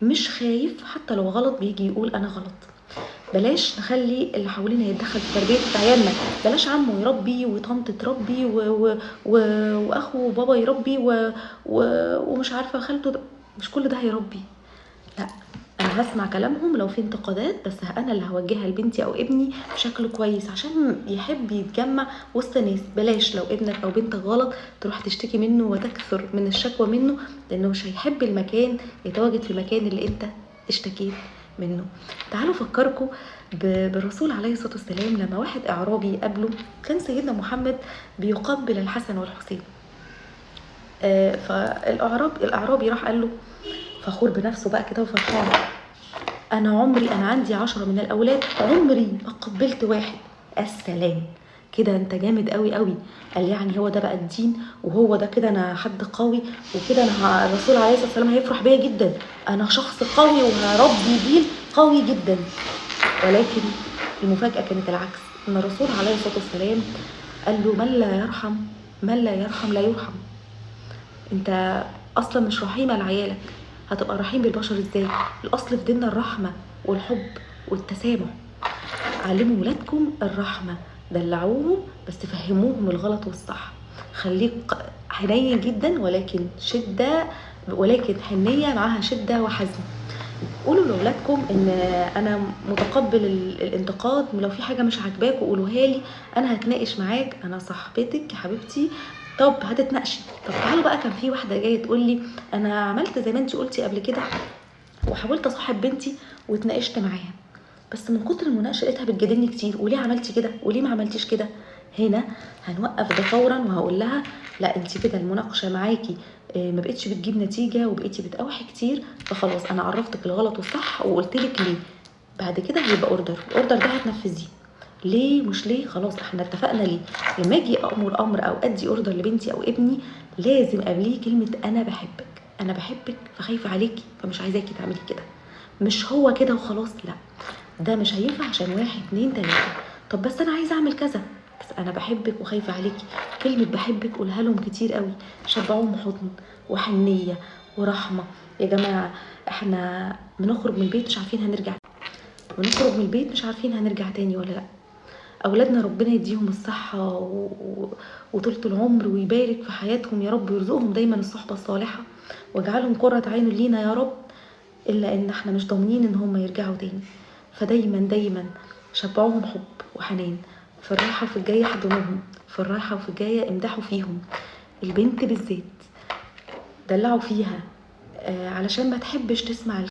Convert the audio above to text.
مش خايف حتى لو غلط بيجي يقول انا غلط. بلاش نخلي اللي حوالينا يتدخل في تربيه عيالنا. بلاش عمه يربي وطنط تربي واخو وبابا يربي ومش عارفه خالته مش كل ده هيربي. لا، انا هسمع كلامهم لو في انتقادات، بس انا اللي هوجهها لبنتي او ابني بشكل كويس عشان يحب يتجمع وسط ناس. بلاش لو ابنك او بنتك غلط تروح تشتكي منه وتكثر من الشكوى منه، لانه مش هيحب المكان يتواجد في المكان اللي انت اشتكيت منه. تعالوا فكركم بالرسول عليه الصلاه والسلام لما واحد اعرابي قابله. كان سيدنا محمد بيقبل الحسن والحسين. فالاعرابي راح قال له فخور بنفسه بقى كده وفرحان، انا عندي 10 من الاولاد عمري ما قبلت واحد. السلام كده، انت جامد قوي قوي. قال يعني هو ده بقى الدين، وهو ده كده انا حد قوي، وكده انا الرسول عليه الصلاه والسلام هيفرح بيا جدا، انا شخص قوي وهربي جيل قوي جدا. ولكن المفاجاه كانت العكس، ان الرسول عليه الصلاه والسلام قال له من لا يرحم لا يرحم. انت اصلا مش رحيمه لعيالك، هتبقى رحيم بالبشر ازاي؟ الاصل في ديننا الرحمه والحب والتسامح. علموا ولادكم الرحمه، دلعوهم بس فهموهم الغلط والصح. خليك حنين جدا ولكن حنيه معاها شده وحزم. قولوا لاولادكم ان انا متقبل الانتقاد، ولو في حاجه مش عاجباك قولوها لي، انا هتناقش معاك، انا صاحبتك يا حبيبتي. طب هتتناقشي. طب تعالوا بقى، كان في واحده جايه تقول لي انا عملت زي ما انت قلتي قبل كده وحاولت اصاحب بنتي واتناقشت معاها، بس من كتر المناقشه لقيتها بتجادلني كتير، وليه عملتي كده وليه ما عملتيش كده. هنا هنوقف ده فورا وهقول لها لا، انت كده المناقشه معاكي ما بقتش بتجيب نتيجه وبقيتي بتقاوحي كتير، فخلاص انا عرفتك الغلط والصح وقلت لك ليه. بعد كده هيبقى اوردر ده هتنفذيه. ليه مش ليه، خلاص احنا اتفقنا ليه. لما اجي امر او ادي اوردر لبنتي او ابني لازم قبليه كلمه انا بحبك فخايفه عليكي فمش عايزاكي تعملي كده. مش هو كده وخلاص، لا، ده مش هينفع عشان 1 2 3. طب بس انا عايزه اعمل كذا، بس انا بحبك وخايفه عليكي. كلمه بحبك قولها لهم كتير قوي، شبعوهم حضن وحنيه ورحمه. يا جماعه احنا بنخرج من البيت مش عارفين هنرجع تاني ولا لا. اولادنا ربنا يديهم الصحه وطولة العمر ويبارك في حياتهم يا رب، ويرزقهم دايما الصحبه الصالحه واجعلهم قرة عين لينا يا رب. الا ان احنا مش ضامنين ان هم يرجعوا تاني. فدايما شبعوهم حب وحنان، في الراحه وفي الجايه حضنوهم، في الراحه وفي الجايه امدحوا فيهم. البنت بالذات دلعوا فيها علشان ما تحبش تسمع